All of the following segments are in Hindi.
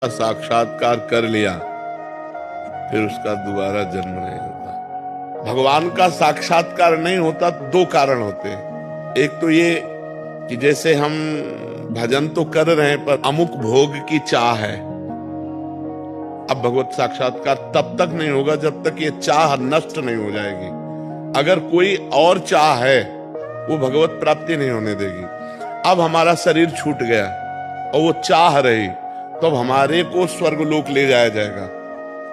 साक्षात्कार कर लिया फिर उसका दोबारा जन्म नहीं होता। भगवान का साक्षात्कार नहीं होता, दो कारण होते हैं। एक तो ये कि जैसे हम भजन तो कर रहे हैं पर अमुक भोग की चाह है, अब भगवत साक्षात्कार तब तक नहीं होगा जब तक ये चाह नष्ट नहीं हो जाएगी। अगर कोई और चाह है वो भगवत प्राप्ति नहीं होने देगी। अब हमारा शरीर छूट गया और वो चाह रही, तो अब हमारे को स्वर्गलोक ले जाया जाएगा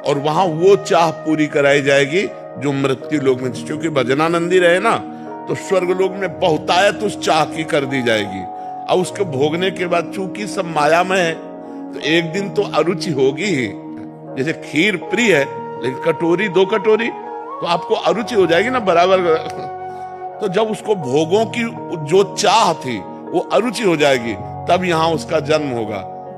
और वहां वो चाह पूरी कराई जाएगी जो मृत्यु लोक में, क्योंकि भजनानंदी रहे ना तो स्वर्गलोक में बहुतायत उस चाह की कर दी जाएगी। और उसके भोगने के बाद चूंकि सब मायामय है तो एक दिन तो अरुचि होगी ही। जैसे खीर प्रिय है लेकिन कटोरी दो कटोरी तो आपको अरुचि हो जाएगी ना बराबर। तो जब उसको भोगों की जो चाह थी वो अरुचि हो जाएगी तब यहाँ उसका जन्म होगा,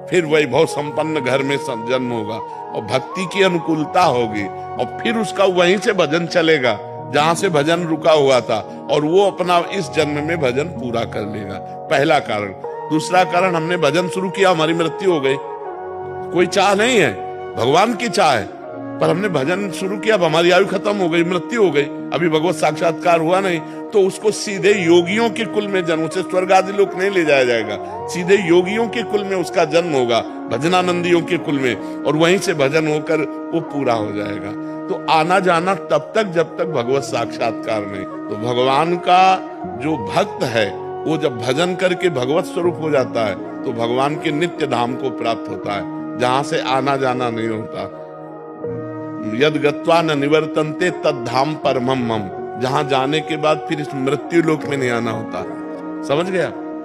फिर वैभव संपन्न घर में जन्म होगा और भक्ति की अनुकूलता होगी और फिर उसका वहीं से भजन चलेगा जहां से भजन रुका हुआ था और वो अपना इस जन्म में भजन पूरा कर लेगा। पहला कारण। दूसरा कारण, हमने भजन शुरू किया, हमारी मृत्यु हो गई, कोई चाह नहीं है, भगवान की चाह है, पर हमने भजन शुरू किया, अब हमारी आयु खत्म हो गई, मृत्यु हो गई, अभी भगवत साक्षात्कार हुआ नहीं, तो उसको सीधे योगियों के कुल में जन्म, उसे स्वर्ग आदि लोक नहीं ले जाया जाएगा, सीधे योगियों के कुल में उसका जन्म होगा, भजनानंदियों के कुल में, और वहीं से भजन होकर वो पूरा हो जाएगा। तो आना जाना तब तक जब तक भगवत साक्षात्कार नहीं। तो भगवान का जो भक्त है वो जब भजन करके भगवत स्वरूप हो जाता है तो भगवान के नित्य धाम को प्राप्त होता है जहां से आना जाना नहीं होता। यद गत्वा न निवर्तन्ते तद धाम परमम मम, जहां जाने के बाद फिर इस मृत्यु लोक में नहीं आना होता। समझ गया?